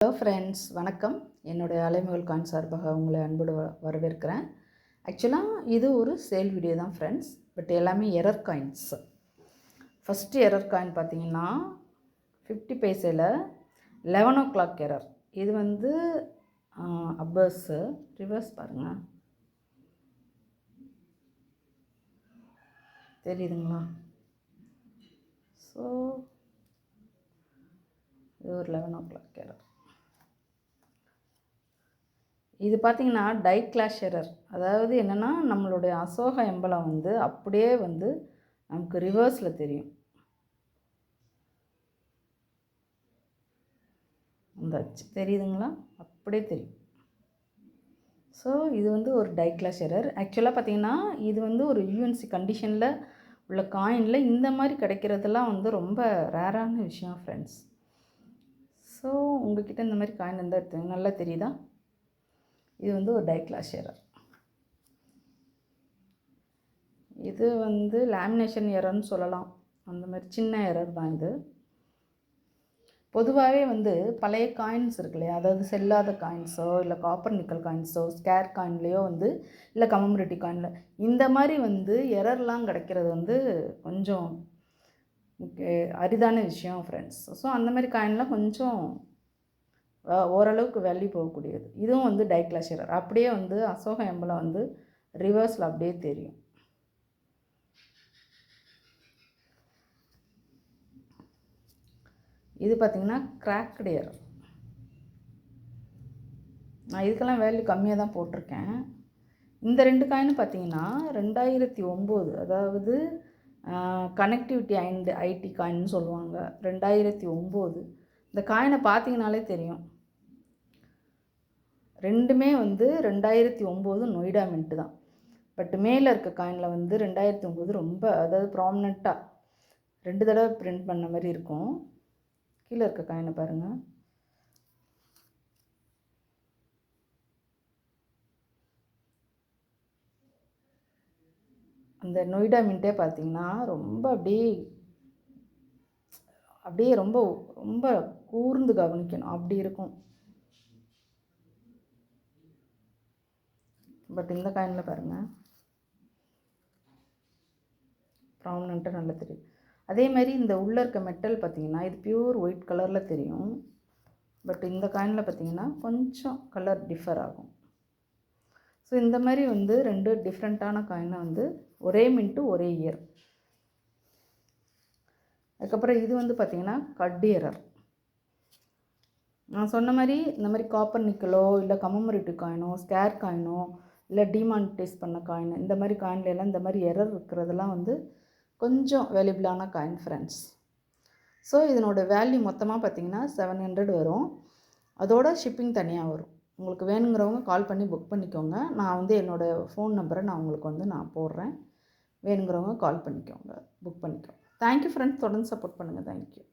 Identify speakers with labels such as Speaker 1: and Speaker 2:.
Speaker 1: Hello friends, வணக்கம். என்னுடைய அலைமகள் coin சார்பாக உங்களை அன்போடு வரவேற்கிறேன். ஆக்சுவலாக இது ஒரு சேல் வீடியோ தான் ஃப்ரெண்ட்ஸ், பட் எல்லாமே error coins. First error coin பார்த்தீங்கன்னா 50 பைசையில் 11 o'clock எரர். இது வந்து அப்பர்ஸு ரிவர்ஸ் பாருங்கள், தெரியுதுங்களா? ஸோ இது ஒரு 11 o'clock எரர். இது பார்த்திங்கன்னா டை கிளாஷ் எரர். அதாவது என்னென்னா, நம்மளுடைய அசோக எம்பலம் வந்து அப்படியே வந்து நமக்கு ரிவர்ஸில் தெரியும். அந்த அச்சு தெரியுதுங்களா? அப்படியே தெரியும். ஸோ இது வந்து ஒரு டை கிளாஷ் எரர். ஆக்சுவலாக பார்த்திங்கன்னா இது வந்து ஒரு யூஎன்சி கண்டிஷனில் உள்ள காயினில் இந்த மாதிரி கிடைக்கிறதுலாம் வந்து ரொம்ப ரேரான விஷயம் ஃப்ரெண்ட்ஸ். ஸோ உங்கள்கிட்ட இந்த மாதிரி காயின் இருந்தால் எடுத்துங்க. நல்லா தெரியுதா? இது வந்து ஒரு டை கிளாஷ் எரர். இது வந்து லேமினேஷன் எரர்னு சொல்லலாம். அந்த மாதிரி சின்ன எரர் தான் இது. பொதுவாகவே வந்து பழைய காயின்ஸ் இருக்கு இல்லையா, அதாவது செல்லாத காயின்ஸோ இல்லை காப்பர் நிக்கல் காயின்ஸோ ஸ்கேர் காயின்லேயோ வந்து இல்லை கமமரேட்டி காயினில் இந்த மாதிரி வந்து எரர்லாம் கிடைக்கிறது வந்து கொஞ்சம் அரிதான விஷயம் ஃப்ரெண்ட்ஸ். ஸோ அந்த மாதிரி காயின்லாம் கொஞ்சம் ஓரளவுக்கு வேல்யூ போகக்கூடியது. இதுவும் வந்து டை கிளாஷ் எரர். அப்படியே வந்து அசோக எம்பலம் வந்து ரிவர்ஸில் அப்படியே தெரியும். இது பார்த்திங்கன்னா கிராக்டு எரர். நான் இதுக்கெல்லாம் வேல்யூ கம்மியாக தான் போட்டிருக்கேன். இந்த ரெண்டு காயினும் பார்த்திங்கன்னா 2009, அதாவது கனெக்டிவிட்டி அண்ட் ஐடி காயின்னு சொல்லுவாங்க. 2009 இந்த காயினை பார்த்திங்கனாலே தெரியும். ரெண்டுமே வந்து 2009 நொய்டா மின்ட்டு தான். பட் மேலே இருக்க காயினில் வந்து 2009 ரொம்ப, அதாவது ப்ராமினெண்ட்டாக 2 தடவை பிரிண்ட் பண்ண மாதிரி இருக்கும். கீழே இருக்க காயினை பாருங்கள். அந்த நொய்டா மின்ட்டே பார்த்திங்கன்னா ரொம்ப அப்படியே ரொம்ப ரொம்ப கூர்ந்து கவனிக்கணும், அப்படி இருக்கும். பட் இந்த காயினில் பாருங்கள், ப்ராமினெண்ட்டாக நல்லா தெரியும். அதே மாதிரி இந்த உள்ளே இருக்க மெட்டல் பார்த்திங்கன்னா இது பியூர் ஒயிட் கலரில் தெரியும். பட் இந்த காயினில் பார்த்திங்கன்னா கொஞ்சம் கலர் டிஃபர் ஆகும். ஸோ இந்த மாதிரி வந்து 2 டிஃப்ரெண்ட்டான காயினை வந்து ஒரே மின்ட்டு ஒரே இயர். அதுக்கப்புறம் இது வந்து பார்த்திங்கன்னா கட் எரர். நான் சொன்ன மாதிரி இந்த மாதிரி காப்பர் நிக்கலோ இல்லை கமமரேட்டிவ் காயினோ ஸ்கேர் காயினோ இல்லை டிமானிட்டைஸ் பண்ண காயின், இந்த மாதிரி காயின்லாம் இந்த மாதிரி எரர் இருக்கிறதெல்லாம் வந்து கொஞ்சம் வேல்யூபிளான காயின் ஃப்ரெண்ட்ஸ். ஸோ இதனோட வேல்யூ மொத்தமாக பார்த்திங்கன்னா 700 வரும். அதோட ஷிப்பிங் தனியாக வரும். உங்களுக்கு வேணுங்கிறவங்க கால் பண்ணி புக் பண்ணிக்கோங்க. நான் வந்து என்னோடய ஃபோன் நம்பரை நான் உங்களுக்கு வந்து நான் போடுறேன். வேணுங்கிறவங்க கால் பண்ணிக்கோங்க, புக் பண்ணிக்கோங்க. Thank you friends. தொடர்ந்து சப்போர்ட் பண்ணுங்கள். தேங்க்யூ.